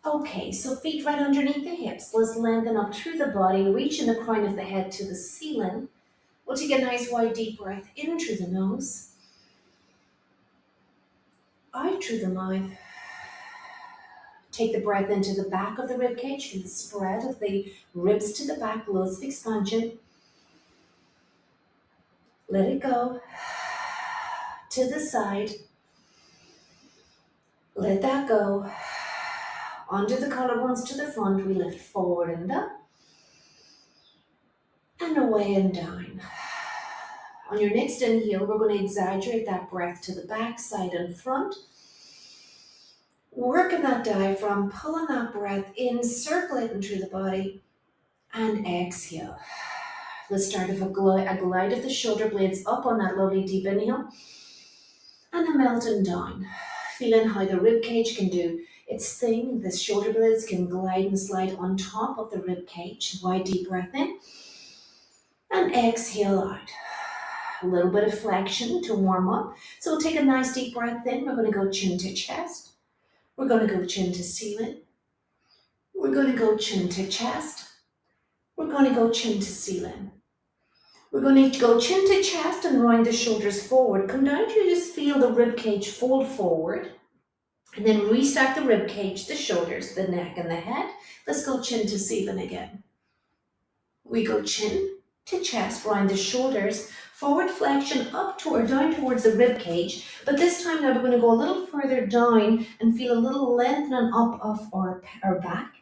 Okay, so feet right underneath the hips. Let's lengthen up through the body, reaching the crown of the head to the ceiling. We'll take a nice wide deep breath in through the nose, out through the mouth. Take the breath into the back of the rib cage, feel the spread of the ribs to the back, loads of expansion. Let it go. To the side. Let that go. Under the collarbones to the front, we lift forward and up. And away and down. On your next inhale, we're going to exaggerate that breath to the back, side and front. Working that diaphragm, pulling that breath in, circulating through the body, and exhale. Let's start with a glide of the shoulder blades up on that lovely deep inhale, and a melting down. Feeling how the rib cage can do its thing. The shoulder blades can glide and slide on top of the rib cage. Wide deep breath in, and exhale out. A little bit of flexion to warm up. So we'll take a nice deep breath in. We're going to go chin to chest. We're going to go chin to ceiling. We're going to go chin to chest. We're going to go chin to ceiling. We're going to go chin to chest and round the shoulders forward. Come down to just feel the rib cage fold forward. And then restack the rib cage, the shoulders, the neck and the head. Let's go chin to ceiling again. We go chin to chest, round the shoulders, forward flexion up toward down towards the rib cage. But this time now we're going to go a little further down and feel a little lengthening up of our back.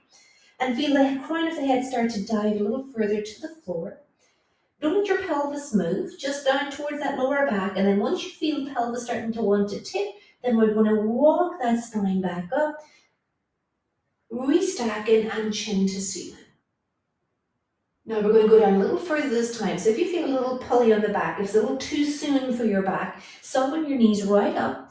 And feel the crown of the head start to dive a little further to the floor. Don't let your pelvis move, just down towards that lower back. And then once you feel the pelvis starting to want to tip, then we're going to walk that spine back up, restacking and chin to ceiling. Now we're going to go down a little further this time. So if you feel a little pulley on the back, if it's a little too soon for your back, soften your knees right up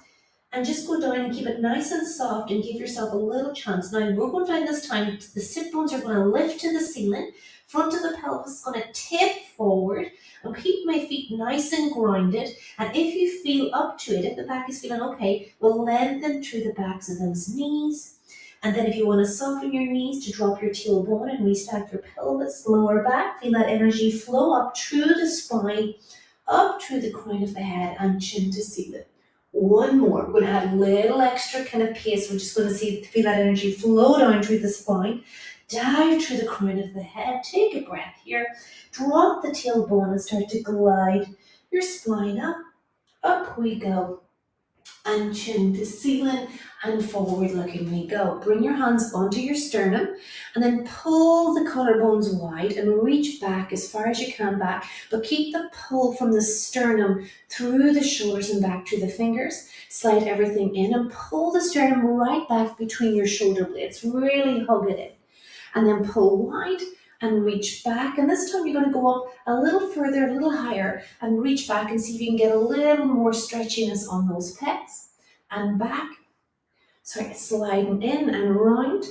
and just go down and keep it nice and soft and give yourself a little chance. Now we're going down this time, the sit bones are going to lift to the ceiling, front of the pelvis is going to tip forward. I'll keep my feet nice and grounded. And if you feel up to it, if the back is feeling okay, we'll lengthen through the backs of those knees. And then if you want to soften your knees to drop your tailbone and restack your pelvis, lower back, feel that energy flow up through the spine, up through the crown of the head and chin to ceiling. One more. We're going to add a little extra kind of pace. We're just going to feel that energy flow down through the spine, down through the crown of the head. Take a breath here. Drop the tailbone and start to glide your spine up. Up we go. And chin to ceiling and forward looking we go. Bring your hands onto your sternum and then pull the collarbones wide and reach back as far as you can back, but keep the pull from the sternum through the shoulders and back to the fingers. Slide everything in and pull the sternum right back between your shoulder blades. Really hug it in. And then pull wide and reach back. And this time you're going to go up a little further, a little higher, and reach back and see if you can get a little more stretchiness on those pecs. And back. Sorry, sliding in and round.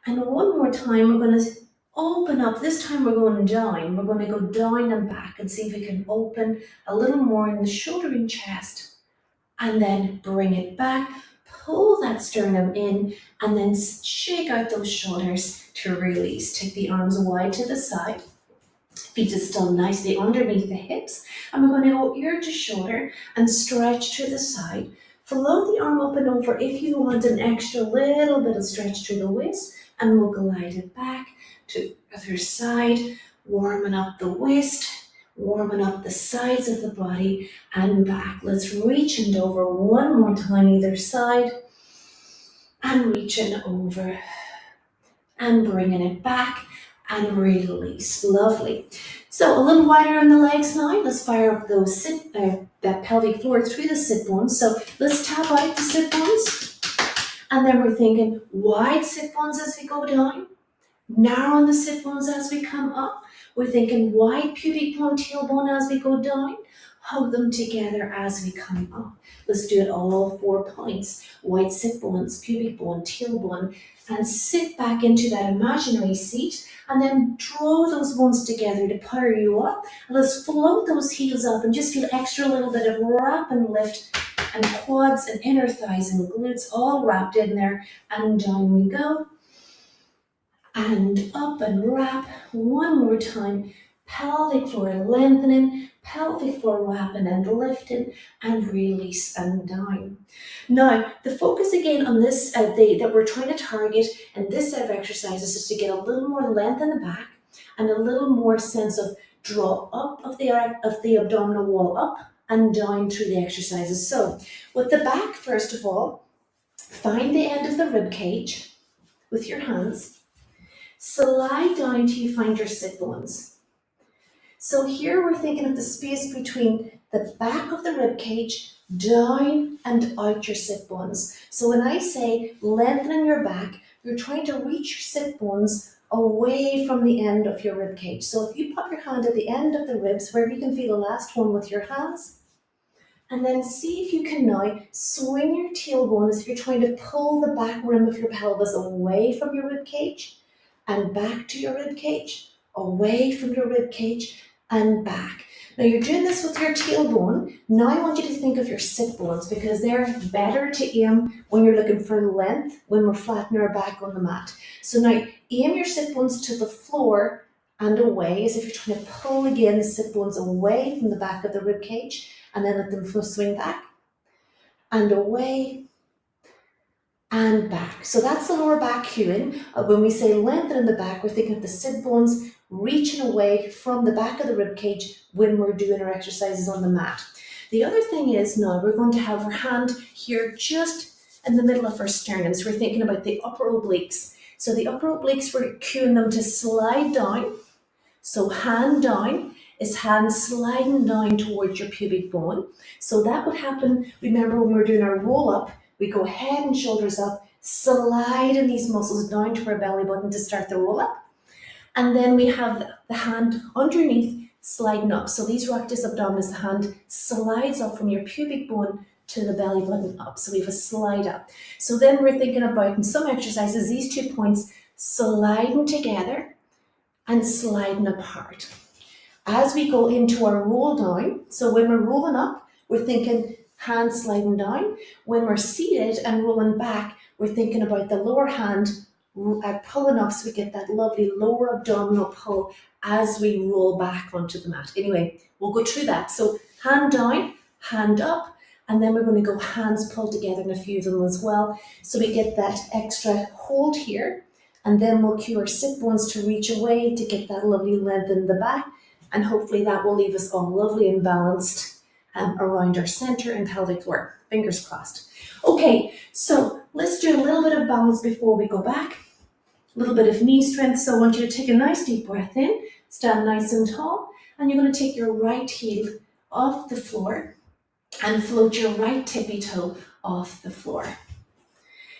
And one more time, we're going to open up. This time we're going down. We're going to go down and back and see if we can open a little more in the shoulder and chest. And then bring it back. Pull that sternum in and then shake out those shoulders to release. Take the arms wide to the side. Feet is still nicely underneath the hips. And we're going to go ear to shoulder and stretch to the side. Float the arm up and over if you want an extra little bit of stretch to the waist. And we'll glide it back to the other side. Warming up the waist. Warming up the sides of the body and back. Let's reach and over one more time either side. And reaching over. And bringing it back. And release. Lovely. So a little wider on the legs now. Let's fire up those that pelvic floor through the sit bones. So let's tap out the sit bones. And then we're thinking wide sit bones as we go down. Narrow on the sit bones as we come up. We're thinking wide pubic bone, tailbone as we go down. Hug them together as we come up. Let's do it all 4 points. Wide sit bones, pubic bone, tailbone. And sit back into that imaginary seat. And then draw those bones together to power you up. And let's float those heels up and just feel extra little bit of wrap and lift. And quads and inner thighs and glutes all wrapped in there. And down we go. and up and wrap. One more time. Pelvic floor lengthening, pelvic floor wrapping and lifting, and release and down. Now, the focus again on this that we're trying to target in this set of exercises is to get a little more length in the back and a little more sense of draw up of the abdominal wall up and down through the exercises. So, with the back, first of all, find the end of the rib cage with your hands. Slide down till you find your sit bones. So here we're thinking of the space between the back of the rib cage, down and out your sit bones. So when I say lengthening your back, you're trying to reach your sit bones away from the end of your rib cage. So if you put your hand at the end of the ribs, wherever you can feel the last one with your hands, and then see if you can now swing your tailbone as if you're trying to pull the back rim of your pelvis away from your rib cage and back to your rib cage, away from your rib cage and back. Now you're doing this with your tailbone. Now I want you to think of your sit bones because they're better to aim when you're looking for length when we're flattening our back on the mat. So now aim your sit bones to the floor and away as if you're trying to pull again the sit bones away from the back of the rib cage and then let them swing back and away and back. So that's the lower back cueing. When we say lengthen in the back, we're thinking of the sit bones reaching away from the back of the rib cage when we're doing our exercises on the mat. The other thing is now we're going to have our hand here just in the middle of our sternum. So we're thinking about the upper obliques. So the upper obliques, we're cueing them to slide down. So hand down is hand sliding down towards your pubic bone. So that would happen, remember when we were doing our roll up, we go head and shoulders up, sliding these muscles down to our belly button to start the roll up. And then we have the hand underneath sliding up. So these rectus abdominis, the hand slides up from your pubic bone to the belly button up. So we have a slide up. So then we're thinking about in some exercises, these 2 points sliding together and sliding apart. As we go into our roll down, so when we're rolling up, we're thinking hands sliding down. When we're seated and rolling back, we're thinking about the lower hand pulling up so we get that lovely lower abdominal pull as we roll back onto the mat. Anyway, we'll go through that. So hand down, hand up, and then we're going to go hands pulled together in a few of them as well. So we get that extra hold here, and then we'll cue our sit bones to reach away to get that lovely length in the back, and hopefully that will leave us all lovely and balanced around our center and pelvic floor. Fingers crossed. Okay, so let's do a little bit of balance before we go back. A little bit of knee strength. So I want you to take a nice deep breath in, stand nice and tall, and you're going to take your right heel off the floor and float your right tippy toe off the floor.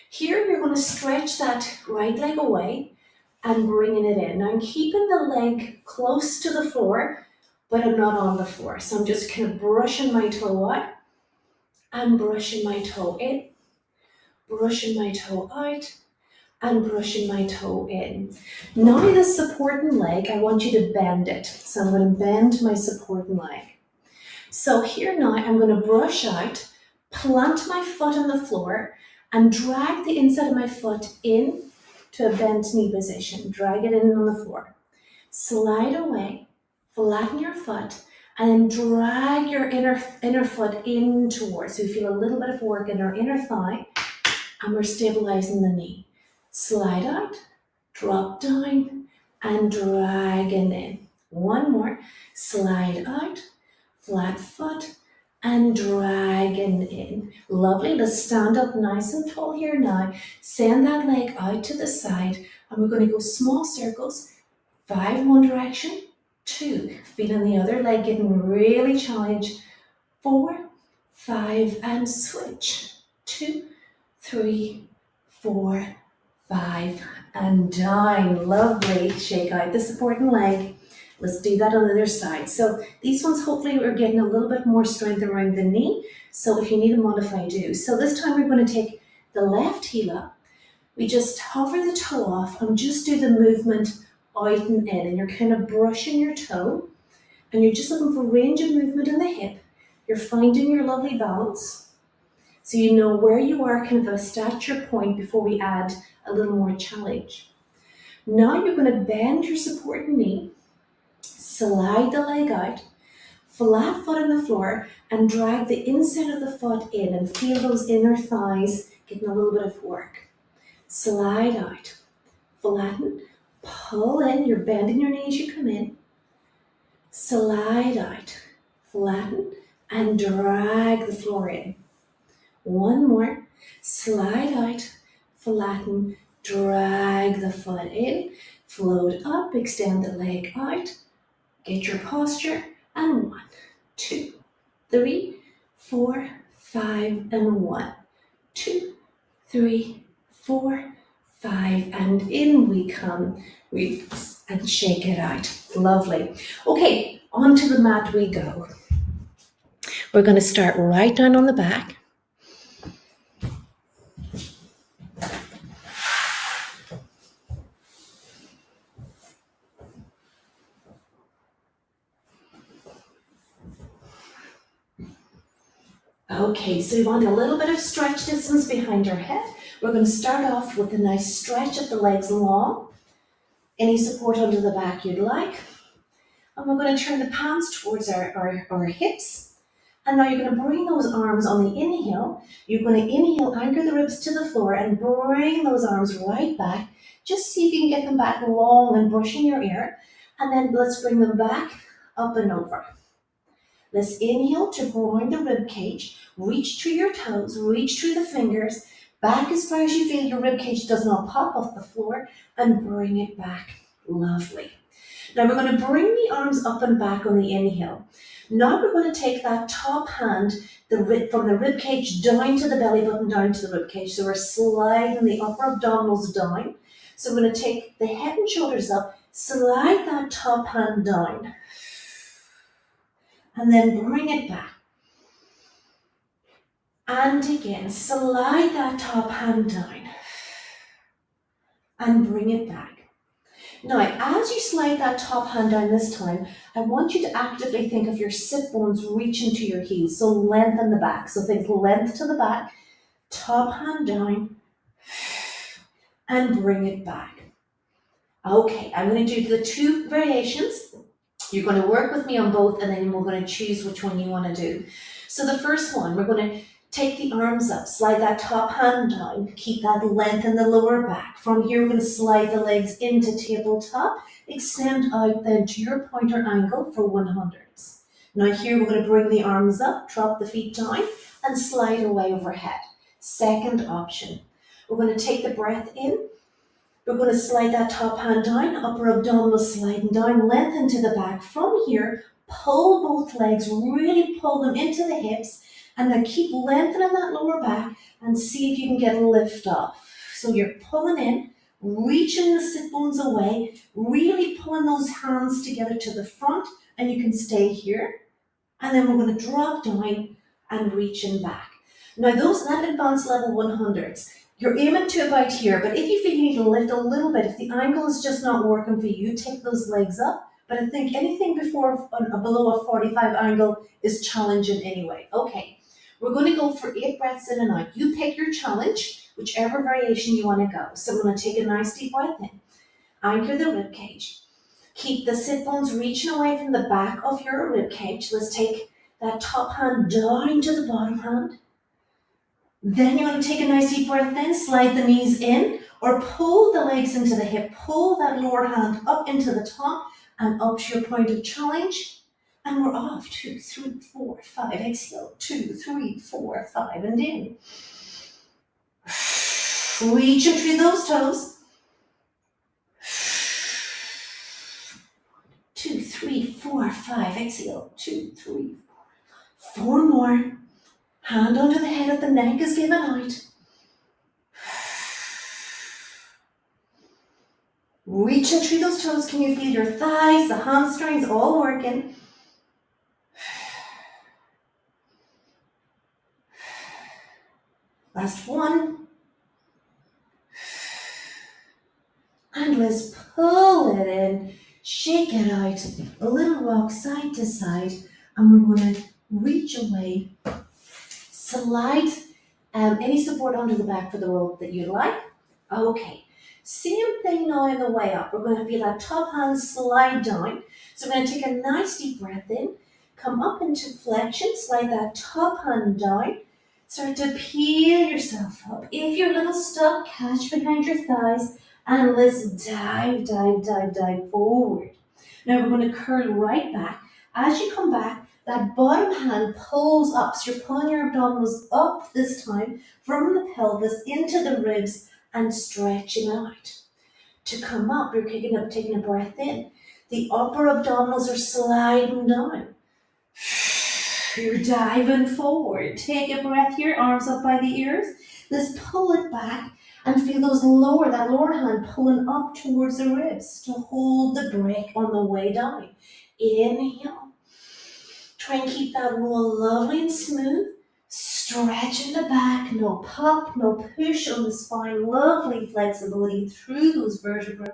Here you're going to stretch that right leg away and bringing it in. Now I'm keeping the leg close to the floor, but I'm not on the floor. So I'm just kind of brushing my toe out and brushing my toe in, brushing my toe out, and brushing my toe in. Now the supporting leg, I want you to bend it. So I'm going to bend my supporting leg. So here now I'm going to brush out, plant my foot on the floor, and drag the inside of my foot in to a bent knee position. Drag it in on the floor. Slide away, flatten your foot, and then drag your inner foot in towards. So we feel a little bit of work in our inner thigh, and we're stabilizing the knee. Slide out, drop down, and dragging in. One more. Slide out, flat foot, and dragging in. Lovely. Let's stand up nice and tall here now. Send that leg out to the side, and we're going to go small circles. 5 one direction, 2. Feeling the other leg getting really challenged. 4, 5, and switch. 2, 3, 4, 5, and down. Lovely. Shake out the supporting leg. Let's do that on the other side. So these ones, hopefully we're getting a little bit more strength around the knee. So if you need a modify, do. So this time we're going to take the left heel up. We just hover the toe off and just do the movement out and in. And you're kind of brushing your toe. And you're just looking for range of movement in the hip. You're finding your lovely balance. So you know where you are, kind of a stature point before we add a little more challenge. Now you're going to bend your supporting knee, slide the leg out, flat foot on the floor, and drag the inside of the foot in and feel those inner thighs getting a little bit of work. Slide out, flatten, pull in, you're bending your knee as you come in, slide out, flatten, and drag the floor in. One more, slide out, flatten, drag the foot in, float up, extend the leg out, get your posture, and 1, 2, 3, 4, 5, and 1, 2, 3, 4, 5, and in we come. Release and shake it out. Lovely. Okay, onto the mat we go. We're going to start right down on the back. Okay, so we want a little bit of stretch distance behind our head. We're going to start off with a nice stretch of the legs long. Any support under the back you'd like. And we're going to turn the palms towards our hips. And now you're going to bring those arms on the inhale. You're going to inhale, anchor the ribs to the floor and bring those arms right back. Just see if you can get them back long and brushing your ear. And then let's bring them back up and over. Let's inhale to groin the rib cage. Reach through your toes, reach through the fingers, back as far as you feel your rib cage does not pop off the floor, and bring it back. Lovely. Now we're going to bring the arms up and back on the inhale. Now we're going to take that top hand from the rib cage down to the belly button, down to the rib cage. So we're sliding the upper abdominals down. So we're going to take the head and shoulders up, slide that top hand down, and then bring it back. And again, slide that top hand down and bring it back. Now, as you slide that top hand down this time, I want you to actively think of your sit bones reaching to your heels. So lengthen the back. So think length to the back, top hand down, and bring it back. Okay, I'm going to do the 2 variations. You're going to work with me on both, and then we're going to choose which one you want to do. So the first one, we're going to take the arms up, slide that top hand down, keep that length in the lower back. From here, we're going to slide the legs into tabletop, extend out then to your pointer angle for 100s. Now here, we're going to bring the arms up, drop the feet down, and slide away overhead. Second option, we're going to take the breath in. We're going to slide that top hand down, upper abdominal sliding down, lengthen to the back. From here, pull both legs, really pull them into the hips, and then keep lengthening that lower back and see if you can get a lift off. So you're pulling in, reaching the sit bones away, really pulling those hands together to the front, and you can stay here. And then we're going to drop down and reaching back. Now that advanced level 100s, you're aiming to about here, but if you feel you need to lift a little bit, if the angle is just not working for you, take those legs up. But I think anything below a 45 angle is challenging anyway. Okay, we're going to go for 8 breaths in and out. You pick your challenge, whichever variation you want to go. So I'm going to take a nice deep breath in. Anchor the rib cage. Keep the sit bones reaching away from the back of your rib cage. Let's take that top hand down to the bottom hand. Then you're going to take a nice deep breath in, slide the knees in, or pull the legs into the hip, pull that lower hand up into the top and up to your point of challenge. And we're off. 2, 3, 4, 5. Exhale. 2, 3, 4, 5. And in. Reaching through those toes. 2, 3, 4, 5. Exhale. 2, 3, 4 more. Hand under the head of the neck is given out. Reaching through those toes. Can you feel your thighs, the hamstrings all working? Last one. And let's pull it in, shake it out, a little rock side to side, and we're going to reach away, slide any support onto the back for the rope that you like. Okay, Same thing now on the way up. We're going to feel that top hand slide down. So we're going to take a nice deep breath in, come up into flexion, slide that top hand down, start to peel yourself up. If you're a little stuck, catch behind your thighs and let's dive, dive, dive, dive forward. Now we're going to curl right back. As you come back, that bottom hand pulls up. So you're pulling your abdominals up this time from the pelvis into the ribs and stretching out. To come up, you're taking a breath in. The upper abdominals are sliding down. You're diving forward. Take a breath here, arms up by the ears. Let's pull it back and feel that lower hand pulling up towards the ribs to hold the break on the way down. Inhale. Try and keep that roll lovely and smooth. Stretch in the back, no pop, no push on the spine. Lovely flexibility through those vertebrae.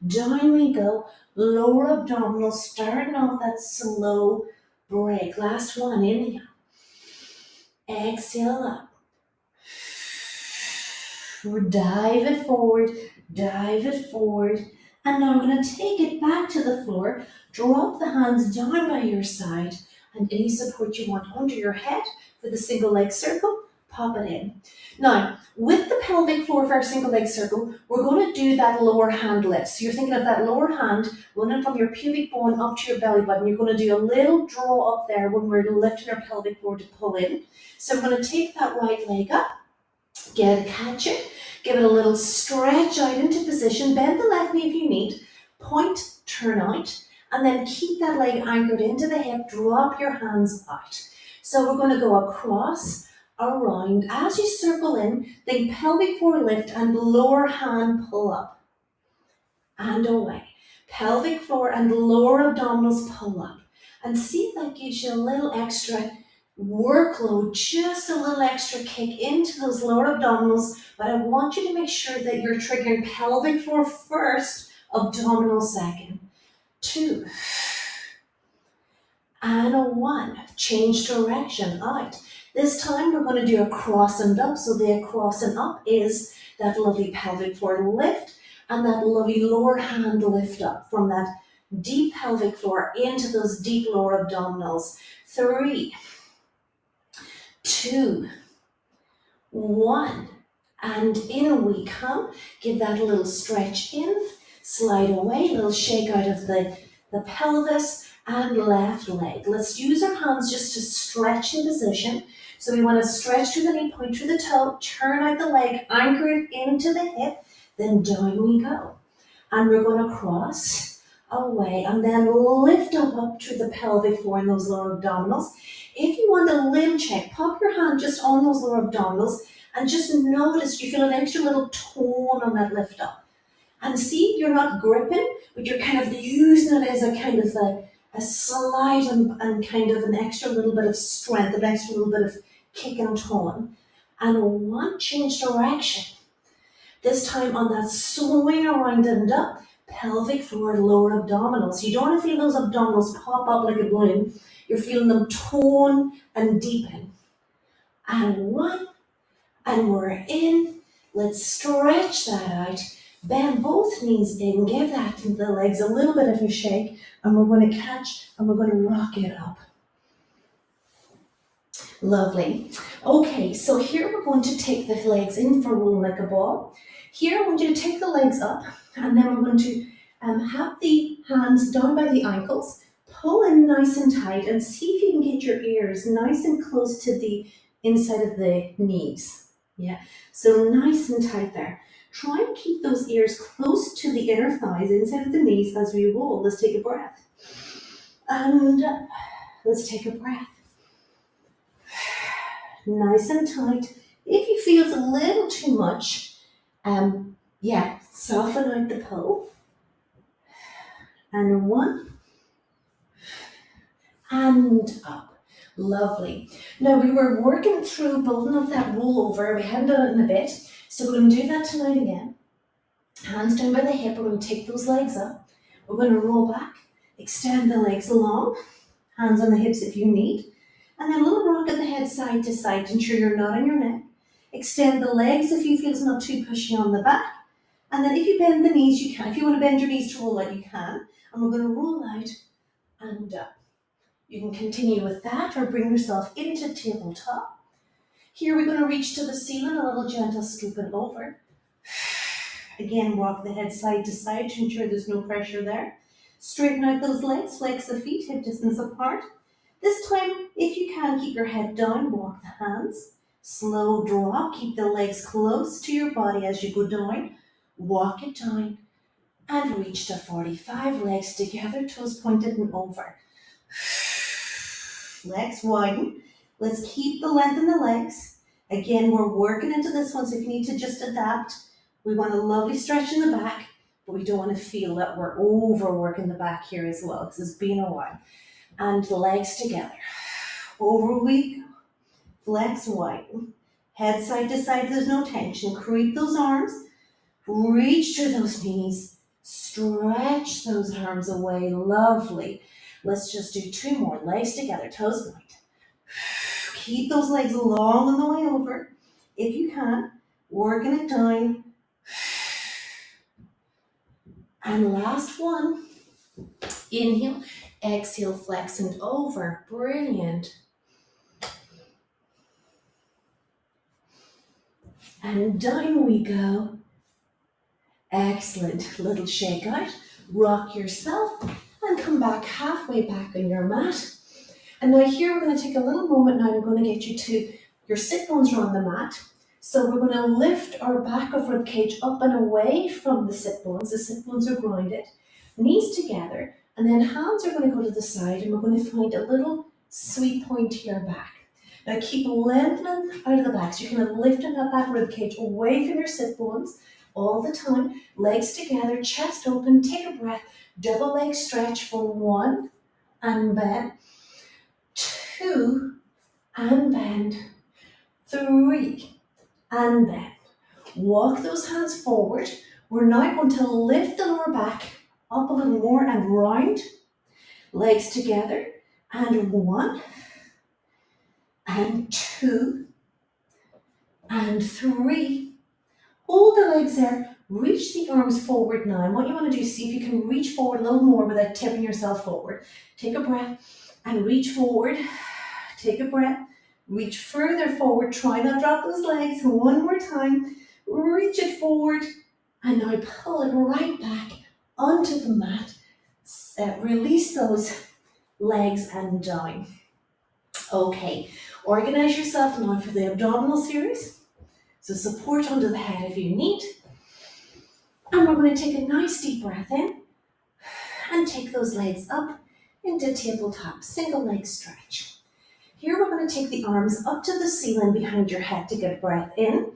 Down we go. Lower abdominals starting off that slow break. Last one, inhale. Exhale up. Dive it forward, dive it forward. And now we're going to take it back to the floor. Drop the hands down by your side and any support you want under your head for the single leg circle, pop it in. Now, with the pelvic floor for our single leg circle, we're going to do that lower hand lift. So you're thinking of that lower hand running from your pubic bone up to your belly button. You're going to do a little draw up there when we're lifting our pelvic floor to pull in. So we're going to take that right leg up, catch it, give it a little stretch out into position, bend the left knee if you need, point, turn out, and then keep that leg anchored into the hip, drop your hands out. So we're going to go across, around. As you circle in, think pelvic floor lift and lower hand pull up and away. Pelvic floor and lower abdominals pull up. And see if that gives you a little extra workload, just a little extra kick into those lower abdominals. But I want you to make sure that you're triggering pelvic floor first, abdominal second. 2. And a 1. Change direction out. This time we're going to do a cross and up. So the cross and up is that lovely pelvic floor lift and that lovely lower hand lift up from that deep pelvic floor into those deep lower abdominals. 3, 2, 1. And in we come. Give that a little stretch in, slide away, a little shake out of the pelvis and left leg. Let's use our hands just to stretch in position. So we want to stretch through the knee, point through the toe, turn out the leg, anchor it into the hip, then down we go. And we're going to cross away and then lift up to the pelvic floor in those lower abdominals. If you want a little check, pop your hand just on those lower abdominals and just notice you feel an extra little tone on that lift up. And see, you're not gripping, but you're kind of using it as a kind of a slide and kind of an extra little bit of strength, an extra little bit of kick and tone. And 1, change direction. This time on that swing around and up, pelvic floor, lower abdominals. You don't want to feel those abdominals pop up like a balloon. You're feeling them tone and deepen. And 1, and we're in. Let's stretch that out. Bend both knees in, give that to the legs a little bit of a shake, and we're going to catch and we're going to rock it up. Lovely. Okay, so here we're going to take the legs in for rolling like a ball. Here I want you to take the legs up, and then we're going to have the hands down by the ankles, pull in nice and tight, and see if you can get your ears nice and close to the inside of the knees. Yeah, so nice and tight there. Try and keep those ears close to the inner thighs, inside of the knees as we roll. Let's take a breath. And let's take a breath. Nice and tight. If you feel it's a little too much, soften out the pull. And 1. And up. Lovely. Now we were working through building up that rollover. We hadn't done it in a bit. So we're going to do that tonight again. Hands down by the hip. We're going to take those legs up. We're going to roll back. Extend the legs long. Hands on the hips if you need. And then a little rock at the head side to side to ensure you're not on your neck. Extend the legs if you feel it's not too pushy on the back. And then if you bend the knees, you can. If you want to bend your knees to roll out, you can. And we're going to roll out and up. You can continue with that or bring yourself into tabletop. Here we're going to reach to the ceiling, a little gentle scooping over. Again, rock the head side to side to ensure there's no pressure there. Straighten out those legs, flex the feet, hip distance apart. This time, if you can, keep your head down, walk the hands. Slow drop, keep the legs close to your body as you go down. Walk it down and reach to 45, legs together, toes pointed and over. Legs widen. Let's keep the length in the legs. Again, we're working into this one, so if you need to just adapt, we want a lovely stretch in the back, but we don't want to feel that we're overworking the back here as well, because it's been a while. And the legs together. Over we go. Flex, widen. Head side to side, there's no tension. Creep those arms. Reach to those knees. Stretch those arms away. Lovely. Let's just do 2 more. Legs together, toes point. Keep those legs long on the way over. If you can, working it down. And last one. Inhale, exhale, flex and over. Brilliant. And down we go. Excellent. Little shake out. Rock yourself and come back halfway back on your mat. And now here we're going to take a little moment now. I'm going to get you to your sit bones are on the mat. So we're going to lift our back of rib cage up and away from the sit bones. The sit bones are grounded. Knees together. And then hands are going to go to the side and we're going to find a little sweep point to your back. Now keep lengthening out of the back. So you're kind of lifting that back rib cage away from your sit bones all the time. Legs together, chest open, take a breath. Double leg stretch for 1 and bend. 2 and bend. 3 and bend. Walk those hands forward. We're now going to lift the lower back up a little more and round. Legs together. And 1 and 2 and 3. Hold the legs there. Reach the arms forward now. And what you want to do is see if you can reach forward a little more without tipping yourself forward. Take a breath and reach forward. Take a breath. Reach further forward. Try not to drop those legs. 1 more time. Reach it forward. And now pull it right back onto the mat. Release those legs and down. Okay. Organize yourself now for the abdominal series. So support under the head if you need. And we're going to take a nice deep breath in and take those legs up into tabletop, single leg stretch. Here we're going to take the arms up to the ceiling behind your head to get breath in.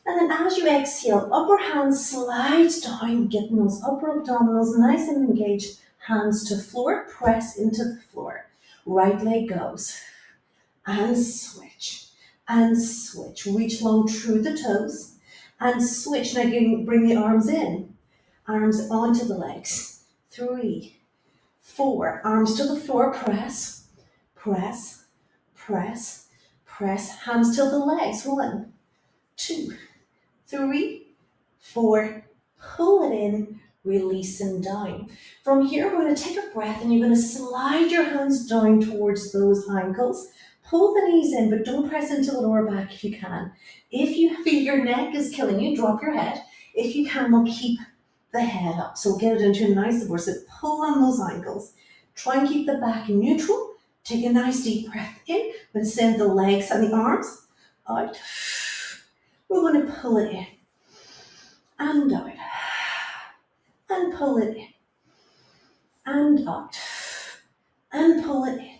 And then as you exhale, upper hand slides down, getting those upper abdominals nice and engaged. Hands to floor, press into the floor. Right leg goes. And switch. And switch. Reach long through the toes. And switch. Now bring the arms in. Arms onto the legs. 3, 4. Arms to the floor. Press. Press. Press. Press. Hands to the legs. 1, 2, 3, 4. Pull it in. Release and down. From here, we're going to take a breath and you're going to slide your hands down towards those ankles. Pull the knees in, but don't press into the lower back if you can. If you feel your neck is killing you, drop your head. If you can, we'll keep the head up. So get it into a nice support. So pull on those ankles. Try and keep the back neutral. Take a nice deep breath in, but send the legs and the arms out. We're going to pull it in and out. And pull it in. And out. And pull it in.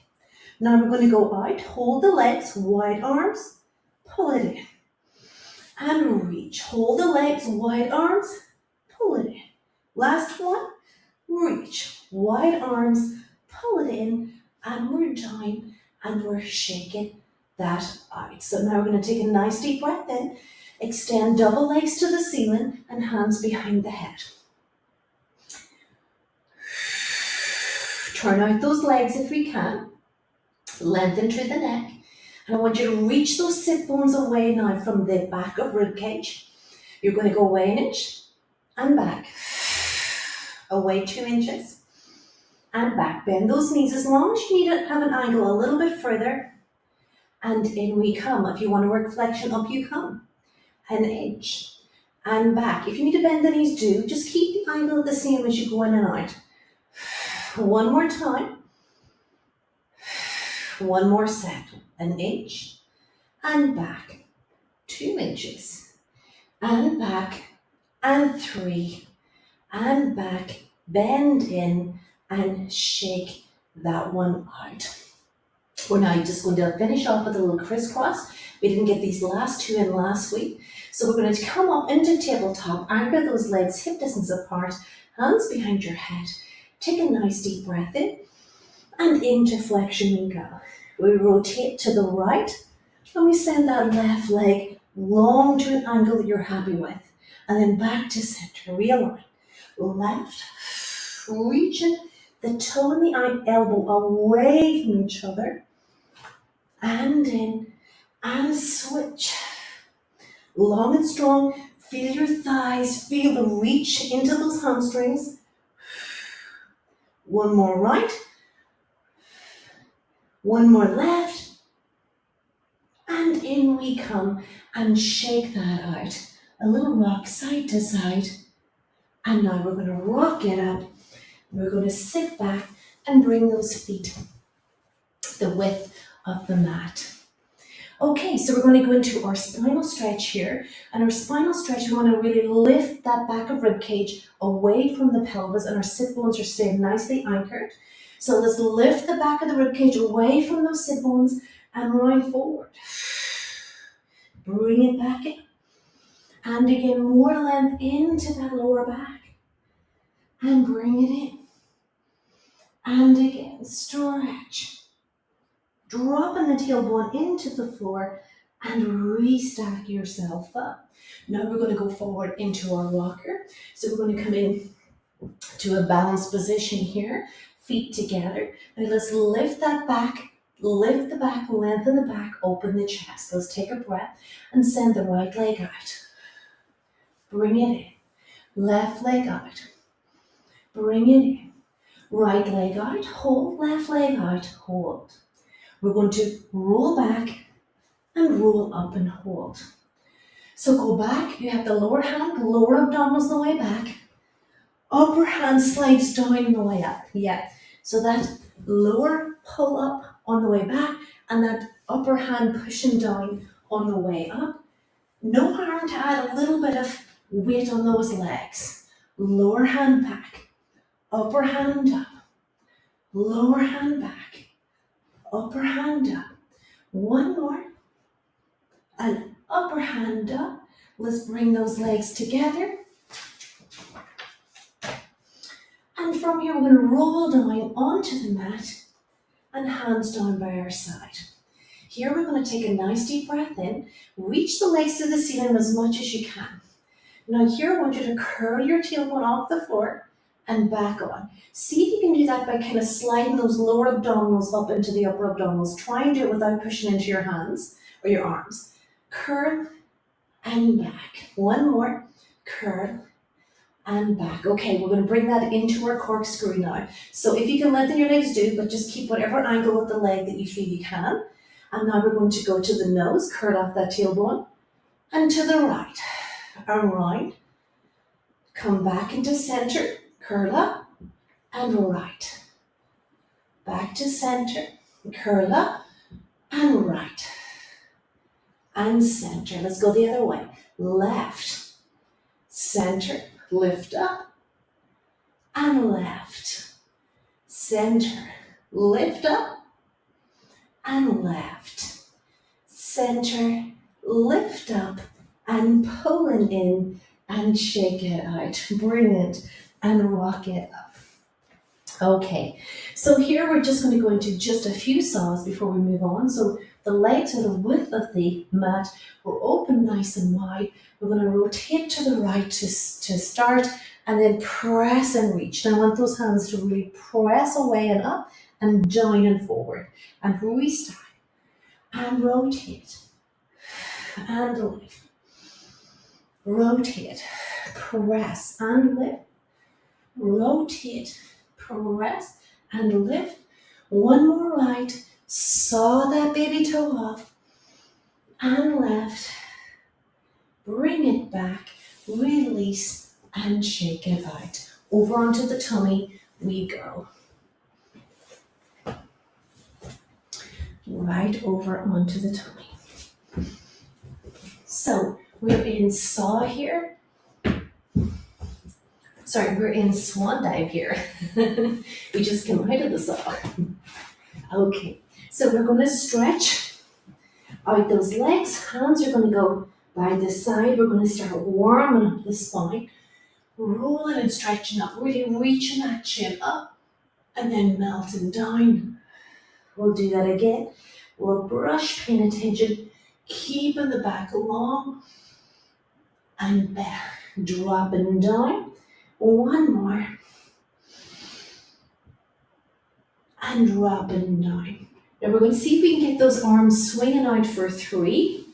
Now we're going to go out, hold the legs, wide arms, pull it in. And reach. Hold the legs, wide arms, pull it in. Last one, reach. Wide arms, pull it in, and we're down, and we're shaking that out. So now we're going to take a nice deep breath in, extend double legs to the ceiling, and hands behind the head. Turn out those legs if we can. Lengthen through the neck. And I want you to reach those sit bones away now from the back of rib cage. You're going to go away an inch, and back. Away 2 inches and back. Bend those knees as long as you need to have an angle a little bit further. And in we come. If you want to work flexion, up you come. An inch and back. If you need to bend the knees, do. Just keep the angle the same as you go in and out. One more time. One more set. An inch and back. 2 inches and back. And 3 and back. Bend in and shake that one out. We're now just going to finish off with a little crisscross. We didn't get these last 2 in last week. So we're going to come up into tabletop, anchor those legs hip distance apart, hands behind your head. Take a nice deep breath in and into flexion we go. We rotate to the right and we send that left leg long to an angle that you're happy with. And then back to center, realign. Left, reaching the toe and the elbow away from each other. And in and switch. Long and strong, feel your thighs, feel the reach into those hamstrings. One more right, one more left, and in we come and shake that out. A little rock side to side, and now we're going to rock it up. We're going to sit back and bring those feet the width of the mat. Okay, so we're going to go into our spinal stretch here. And our spinal stretch, we want to really lift that back of rib cage away from the pelvis, and our sit bones are staying nicely anchored. So let's lift the back of the rib cage away from those sit bones and round forward. Bring it back in. And again, more length into that lower back. And bring it in. And again, stretch. Dropping the tailbone into the floor and restack yourself up. Now we're going to go forward into our rocker. So we're going to come in to a balanced position here, feet together. Now let's lift that back, lift the back, lengthen the back, open the chest. Let's take a breath and send the right leg out. Bring it in. Left leg out. Bring it in. Right leg out, hold, left leg out, hold. We're going to roll back and roll up and hold. So go back, you have the lower hand, lower abdominals the way back. Upper hand slides down on the way up. Yeah. So that lower pull up on the way back and that upper hand pushing down on the way up. No harm to add a little bit of weight on those legs. Lower hand back, upper hand up, lower hand back, upper hand up. One more. And upper hand up. Let's bring those legs together. And from here, we're going to roll down onto the mat and hands down by our side. Here, we're going to take a nice deep breath in. Reach the legs to the ceiling as much as you can. Now here, I want you to curl your tailbone off the floor and back on. See if you can do that by kind of sliding those lower abdominals up into the upper abdominals. Try and do it without pushing into your hands or your arms. Curl and back. One more. Curl and back. Okay, we're going to bring that into our corkscrew now. So if you can lengthen your legs, do, but just keep whatever angle with the leg that you feel you can. And now we're going to go to the nose, curl off that tailbone, and to the right. Around. Come back into center, curl up, and right. Back to center, curl up, and right. And center. Let's go the other way. Left, center, lift up, and left. Center, lift up, and left. Center, lift up, and pulling in, and shake it out. Bring it, and rock it up. Okay, so here we're just going to go into just a few saws before we move on. So the legs are the width of the mat. We're open nice and wide. We're going to rotate to the right to start and then press and reach. Now I want those hands to really press away and up and down and forward. And restart. And rotate. And lift. rotate, press and lift, rotate, press and lift. One more right, saw that baby toe off, and left, bring it back, release and shake it out. Over onto the tummy we go. Right over onto the tummy. So we're in saw here. Sorry, we're in swan dive here. We just came out of the saw. Okay, so we're going to stretch out those legs. Hands are going to go by the side. We're going to start warming up the spine, rolling and stretching up, really reaching that chin up, and then melting down. We'll do that again. We'll brush, paying attention, keeping the back long, and back, dropping down. One more. And dropping down. Now we're going to see if we can get those arms swinging out for 3.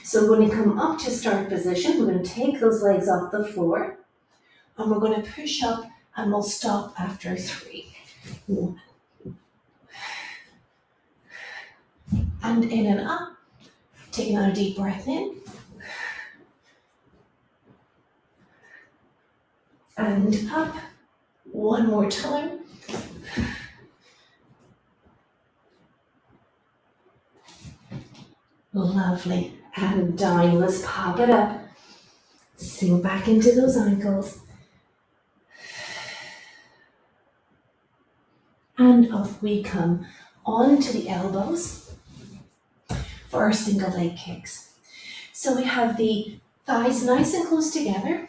So we're going to come up to start position. We're going to take those legs off the floor. And we're going to push up and we'll stop after 3. 1. And in and up. Taking out a deep breath in. And up. One more time. Lovely. And down. Let's pop it up. Sink back into those ankles. And up we come onto the elbows for our single leg kicks. So we have the thighs nice and close together,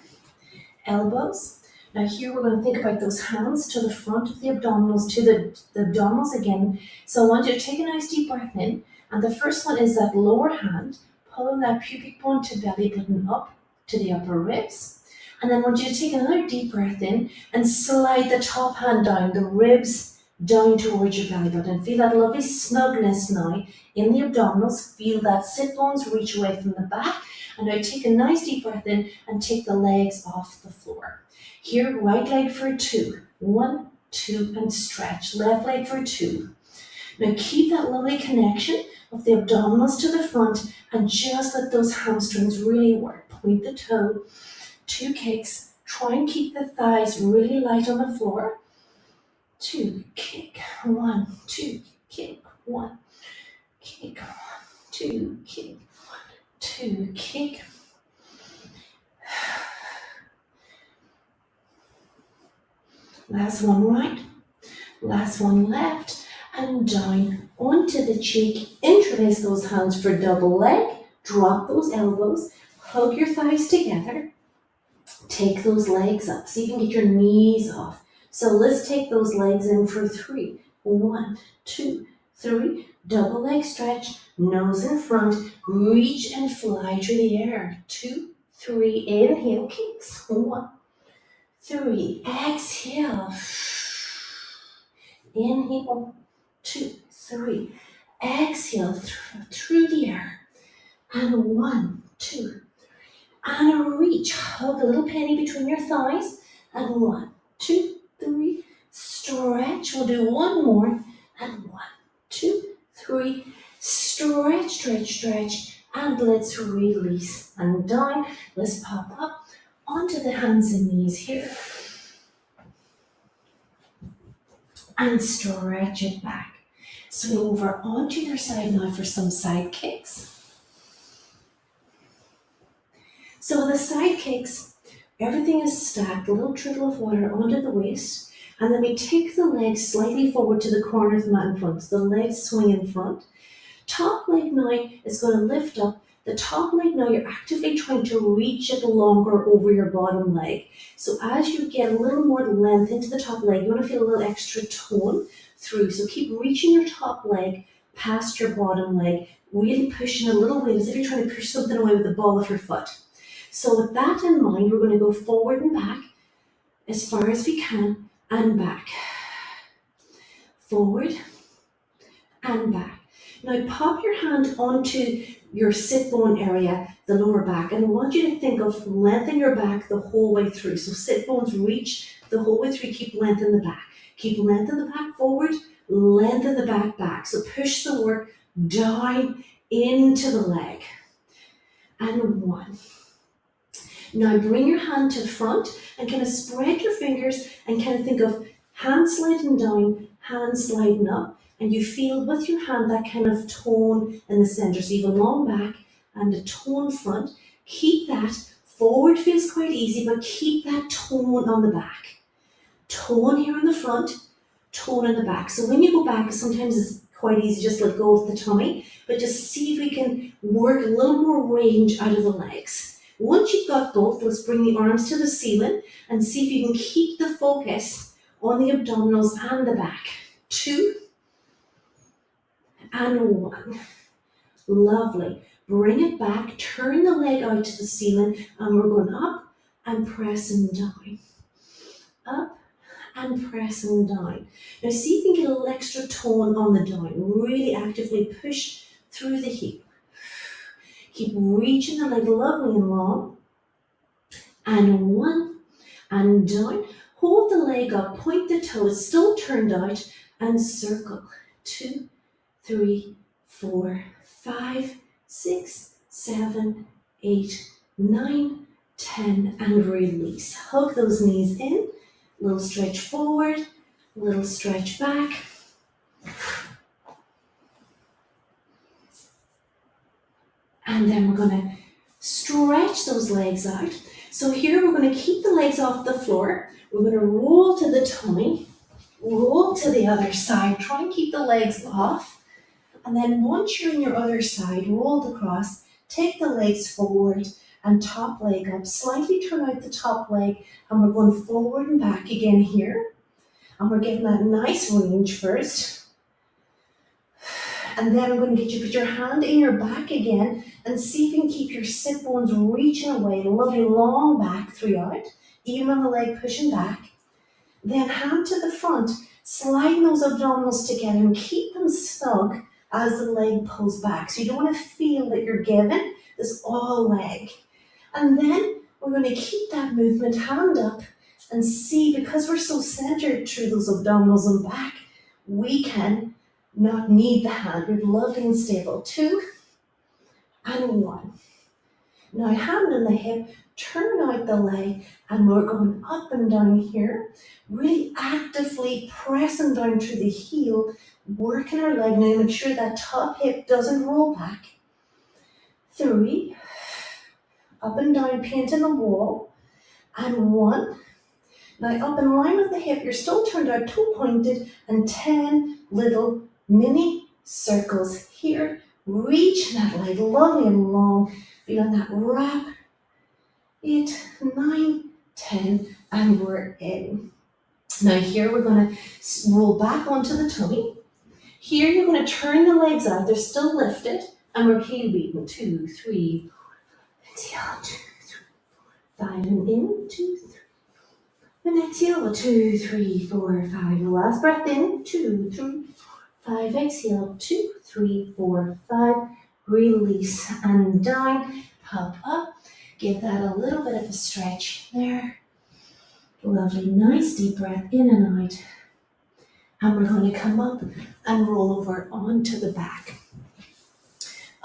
elbows. Now here we're going to think about those hands to the front of the abdominals, to the abdominals again. So I want you to take a nice deep breath in. And the first one is that lower hand, pulling that pubic bone to belly button up to the upper ribs. And then I want you to take another deep breath in and slide the top hand down, the ribs down towards your belly button. Feel that lovely snugness now in the abdominals. Feel that sit bones reach away from the back. And now take a nice deep breath in and take the legs off the floor. Here, right leg for 2. 1, 2, and stretch. Left leg for 2. Now keep that lovely connection of the abdominals to the front and just let those hamstrings really work. Point the toe, 2 kicks. Try and keep the thighs really light on the floor. 2, kick, 1, 2, kick, 1, kick, 1, 2, kick, 1, 2, kick. Last one right, last one left, and down onto the cheek. Interlace those hands for double leg. Drop those elbows, hug your thighs together. Take those legs up so you can get your knees off. So let's take those legs in for 3. 1, 2, 3. Double leg stretch, nose in front. Reach and fly through the air. 2, 3. Inhale, kicks. 1, 3. Exhale. Inhale. 2, 3. Exhale through the air. And 1, 2. And reach. Hug a little penny between your thighs. And 1, 2, 3. Stretch. We'll do one more. And 1, 2, 3. Stretch, stretch, stretch. And let's release. And down. Let's pop up onto the hands and knees here. And stretch it back. Swing over onto your side now for some side kicks. So the side kicks, everything is stacked, a little trickle of water onto the waist, and then we take the legs slightly forward to the corner of the mat in front. So the legs swing in front. Top leg now is going to lift up. The top leg now, you're actively trying to reach it longer over your bottom leg. So as you get a little more length into the top leg, you want to feel a little extra tone through. So keep reaching your top leg past your bottom leg, really pushing a little weight as if you're trying to push something away with the ball of your foot. So with that in mind, we're going to go forward and back as far as we can and back. Forward and back. Now pop your hand onto your sit bone area, the lower back, and I want you to think of lengthening your back the whole way through. So sit bones reach the whole way through, keep lengthening the back. Keep lengthening the back forward, lengthen the back. So push the work down into the leg. And one. Now bring your hand to the front and kind of spread your fingers and kind of think of hand sliding down, hand sliding up, and you feel with your hand that kind of tone in the center. So you have a long back and a tone front. Keep that. Forward feels quite easy, but keep that tone on the back. Tone here in the front, tone in the back. So when you go back, sometimes it's quite easy, just let go of the tummy, but just see if we can work a little more range out of the legs. Once you've got both, let's bring the arms to the ceiling and see if you can keep the focus on the abdominals and the back. 2 and 1. Lovely. Bring it back, turn the leg out to the ceiling, and we're going up and pressing down. Up and pressing down. Now see if you can get a little extra tone on the down. Really actively push through the heel. Keep reaching the leg lovely and long. And 1 and down. Hold the leg up, point the toes, still turned out, and circle. 2, 3, 4, 5, 6, 7, 8, 9, 10, and release. Hug those knees in. Little stretch forward, little stretch back. And then we're going to stretch those legs out. So here we're going to keep the legs off the floor. We're going to roll to the tummy, roll to the other side. Try and keep the legs off. And then once you're in your other side, rolled across, take the legs forward and top leg up. Slightly turn out the top leg, and we're going forward and back again here. And we're getting that nice range first. And then I'm going to get you to put your hand in your back again and see if you can keep your sit bones reaching away. Lovely long back throughout, even on the leg pushing back. Then hand to the front, sliding those abdominals together and keep them snug as the leg pulls back. So you don't want to feel that you're giving, this all leg. And then we're going to keep that movement, hand up, and see, because we're so centered through those abdominals and back, we can not need the hand. We're lovely and stable. 2 and 1. Now hand on the hip, turn out the leg, and we're going up and down here, really actively pressing down through the heel, working our leg. Now make sure that top hip doesn't roll back. 3, up and down, painting the wall, and 1. Now up in line with the hip, you're still turned out, toe pointed, and 10 little mini circles here. Reach that leg lovely and long, feeling that wrap. 8, 9, 10, and we're in. Now here we're going to roll back onto the tummy. Here you're going to turn the legs out, they're still lifted, and we're heel beating. 2, 3, exhale, 2, 3, 5, and in, 2, 3. And exhale, 2, 3, 4, 5. Last breath in, 2, 3, 5. Exhale, 2, 3, 4, 5. Release and down. Pop up. Give that a little bit of a stretch there. Lovely, nice deep breath in and out. And we're going to come up and roll over onto the back.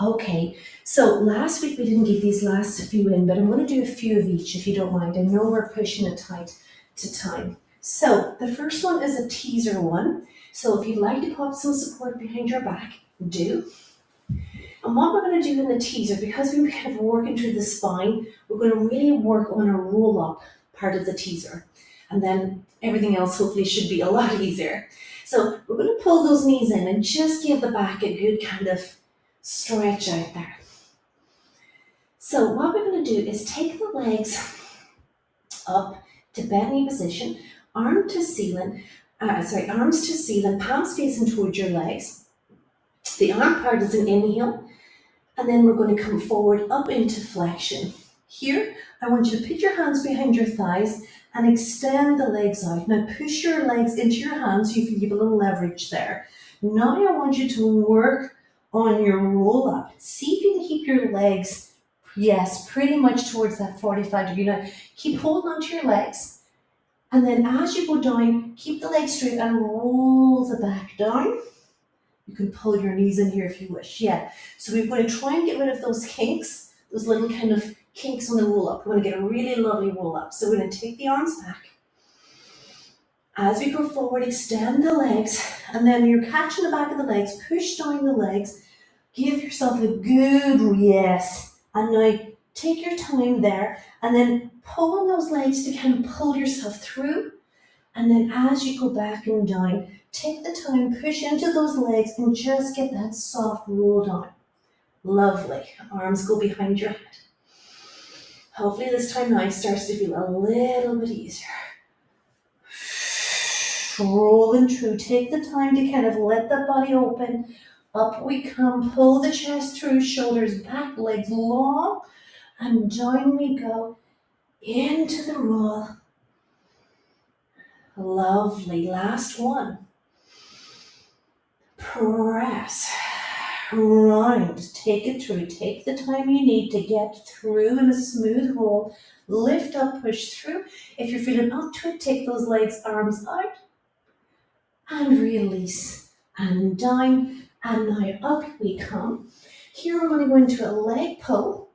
Okay, so last week we didn't get these last few in, but I'm going to do a few of each if you don't mind. I know we're pushing it tight to time. So the first one is a teaser one. So if you'd like to pop some support behind your back, do. And what we're going to do in the teaser, because we're kind of working through the spine, we're going to really work on a roll up part of the teaser. And then everything else hopefully should be a lot easier. So we're going to pull those knees in and just give the back a good kind of stretch out there. So what we're going to do is take the legs up to bent knee position, arms to ceiling, palms facing towards your legs. The arm part is an inhale, and then we're going to come forward up into flexion. Here, I want you to put your hands behind your thighs and extend the legs out. Now push your legs into your hands so you have a little leverage there. Now I want you to work On your roll up, see if you can keep your legs, yes, pretty much towards that 45-degree line. Keep holding onto your legs. And then as you go down, keep the legs straight and roll the back down. You can pull your knees in here if you wish. Yeah. So we're going to try and get rid of those kinks, those little kind of kinks on the roll up. We're going to get a really lovely roll up. So we're going to take the arms back. As we go forward, extend the legs, and then you're catching the back of the legs, push down the legs, give yourself a good yes. And now take your time there, and then pull on those legs to kind of pull yourself through. And then as you go back and down, take the time, push into those legs, and just get that soft roll down. Lovely. Arms go behind your head. Hopefully this time now starts to feel a little bit easier. Rolling through. Take the time to kind of let the body open. Up we come. Pull the chest through, shoulders back, legs long, and down we go into the roll. Lovely. Last one. Press. Round. Take it through. Take the time you need to get through in a smooth roll. Lift up, push through. If you're feeling up to it, take those legs, arms out. And release, and down, and now up we come. Here we're going to go into a leg pull.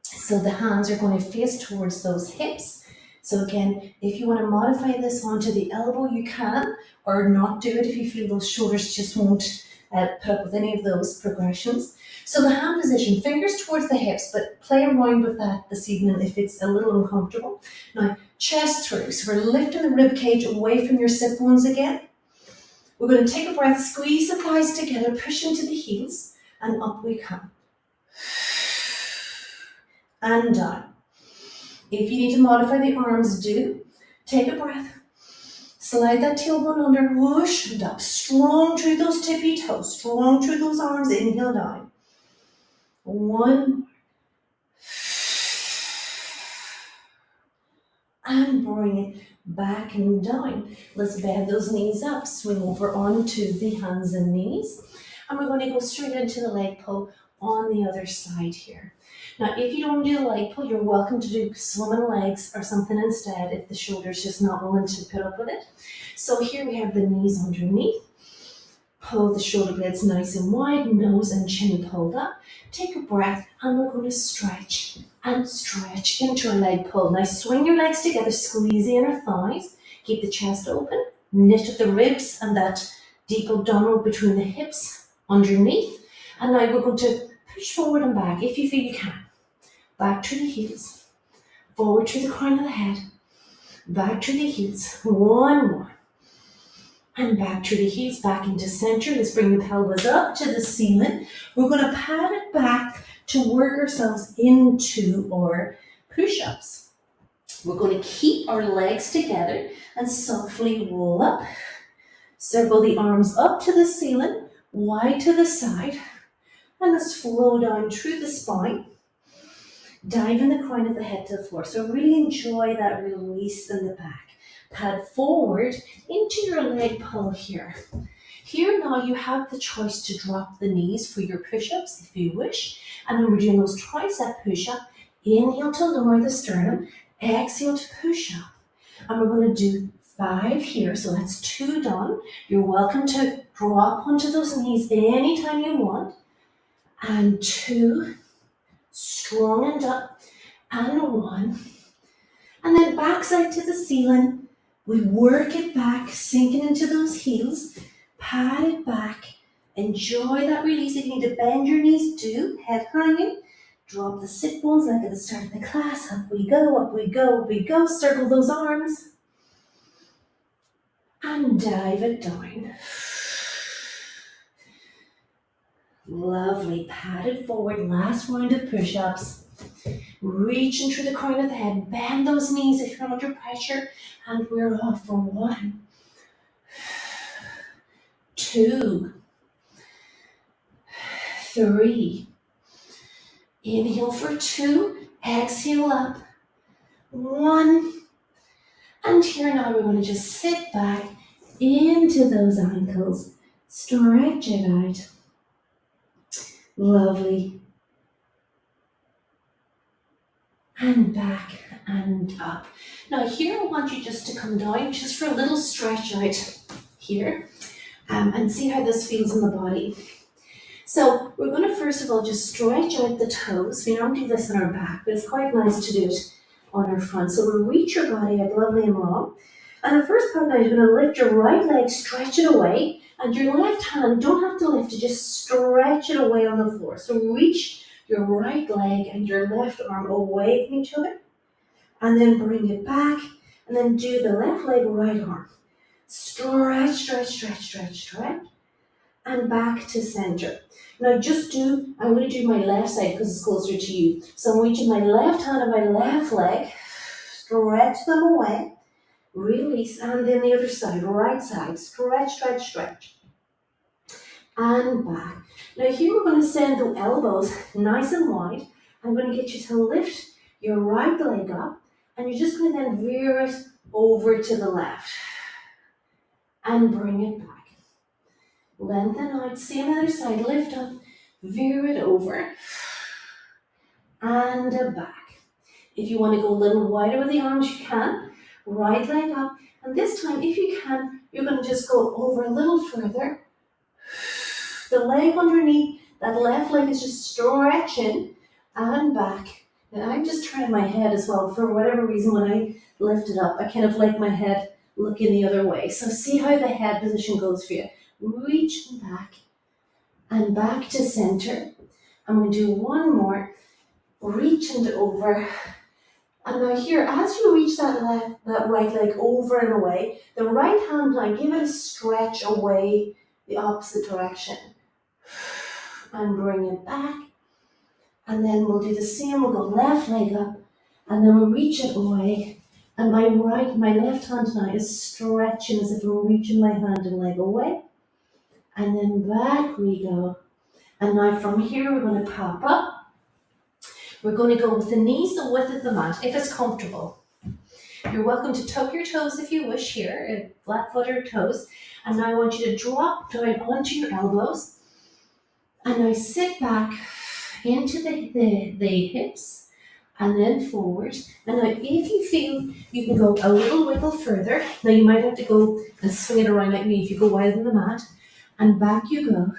So the hands are going to face towards those hips. So again, if you want to modify this onto the elbow, you can, or not do it if you feel those shoulders just won't put up with any of those progressions. So the hand position, fingers towards the hips, but play around with that this evening if it's a little uncomfortable. Now, chest through. So we're lifting the rib cage away from your sit bones again. We're going to take a breath, squeeze the thighs together, push into the heels, and up we come. And down. If you need to modify the arms, do. Take a breath. Slide that tailbone under, whoosh, and up. Strong through those tippy toes, strong through those arms, inhale down. One. And bring it back and down. Let's bend those knees up, swing over onto the hands and knees. And we're going to go straight into the leg pull on the other side here. Now, if you don't do the leg pull, you're welcome to do swimming legs or something instead if the shoulder's just not willing to put up with it. So here we have the knees underneath. Pull the shoulder blades nice and wide, nose and chin pulled up. Take a breath, and we're going to stretch and stretch into our leg pull. Now swing your legs together, squeeze the inner thighs, keep the chest open, knit at the ribs and that deep abdominal between the hips underneath. And now we're going to push forward and back if you feel you can. Back to the heels, forward to the crown of the head, back to the heels, one more. And back to the heels, back into center. Let's bring the pelvis up to the ceiling. We're going to pat it back to work ourselves into our push-ups. We're going to keep our legs together and softly roll up. Circle the arms up to the ceiling, wide to the side. And let's flow down through the spine. Dive in the crown of the head to the floor. So really enjoy that release in the back. Pad forward into your leg pull here. Here now you have the choice to drop the knees for your push-ups if you wish. And then we're doing those tricep push-up. Inhale to lower the sternum. Exhale to push up. And we're going to do 5 here. So that's 2 done. You're welcome to drop onto those knees anytime you want. And 2. Strong and up. And 1. And then backside to the ceiling. We work it back, sinking into those heels, pat it back, enjoy that release. If you need to bend your knees, do, head hanging, drop the sit bones like at the start of the class, up we go, up we go, up we go, circle those arms, and dive it down. Lovely, pat it forward, last round of push-ups. Reaching through the crown of the head, bend those knees if you're under pressure, and we're off for 1, 2, 3. Inhale for 2, exhale up, 1. And here now we're going to just sit back into those ankles, stretch it out. Lovely. And back and up. Now here I want you just to come down just for a little stretch out here and see how this feels in the body. So we're going to first of all just stretch out the toes. We don't do this on our back, but it's quite nice to do it on our front. So we'll reach your body out lovely and long. And the first part now, you're going to lift your right leg, stretch it away, and your left hand, don't have to lift it, just stretch it away on the floor. So reach your right leg and your left arm away from each other, and then bring it back, and then do the left leg, right arm. Stretch, stretch, stretch, stretch, stretch, and back to center. Now I'm going to do my left side because it's closer to you. So I'm reaching my left hand and my left leg, stretch them away, release, and then the other side, right side, stretch, stretch, stretch, and back. Now here we're going to send the elbows nice and wide. I'm going to get you to lift your right leg up, and you're just going to then veer it over to the left, and bring it back. Lengthen out, same other side, lift up, veer it over, and back. If you want to go a little wider with the arms, you can. Right leg up, and this time, if you can, you're going to just go over a little further. The leg underneath, that left leg is just stretching, and back. Now I'm just turning my head as well. For whatever reason, when I lift it up, I kind of like my head looking the other way. So see how the head position goes for you. Reach back and back to center. I'm going to do one more. Reach and over. And now here, as you reach that right leg over and away, the right hand now, give it a stretch away the opposite direction. And bring it back. And then we'll do the same. We'll go left leg up, and then we'll reach it away. And my left hand now is stretching as if I'm reaching my hand and leg away. And then back we go. And now from here, we're going to pop up. We're going to go with the knees the width of the mat, if it's comfortable. You're welcome to tuck your toes if you wish here, flat-footed toes. And now I want you to drop down onto your elbows. And now sit back into the hips and then forward. And now if you feel you can go a little wiggle further, now you might have to go and swing it around like me if you go wider than the mat. And back you go.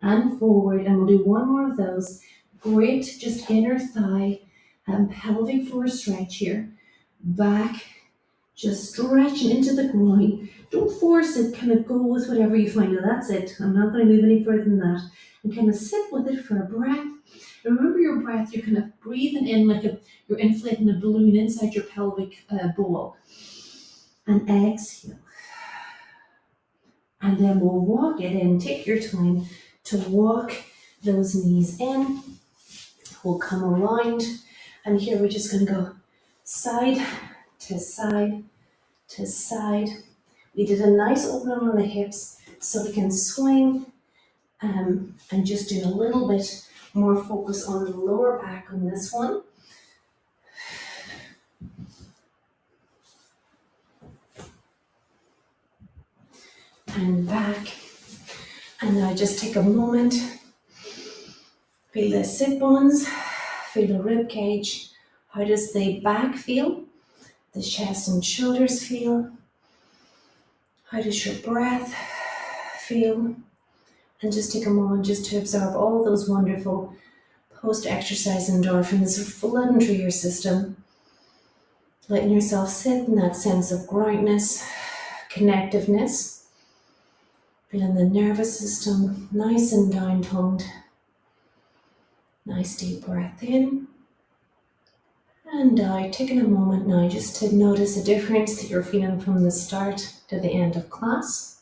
And forward, and we'll do one more of those. Great, just inner thigh and pelvic floor stretch here. Back, just stretching into the groin. Don't force it, kind of go with whatever you find. Now that's it. I'm not going to move any further than that. And kind of sit with it for a breath. And remember your breath, you're kind of breathing in like you're inflating a balloon inside your pelvic bowl. And exhale. And then we'll walk it in. Take your time to walk those knees in. We'll come around, and here we're just going to go side to side to side. We did a nice opening on the hips, so we can swing and just do a little bit more focus on the lower back on this one. And back. And now just take a moment. Feel the sit bones, feel the rib cage. How does the back feel? The chest and shoulders feel? How does your breath feel? And just take a moment just to absorb all those wonderful post-exercise endorphins flooding through your system. Letting yourself sit in that sense of groundness, connectiveness. Feeling the nervous system nice and down-toned. Nice deep breath in and out. Taking a moment now just to notice the difference that you're feeling from the start to the end of class.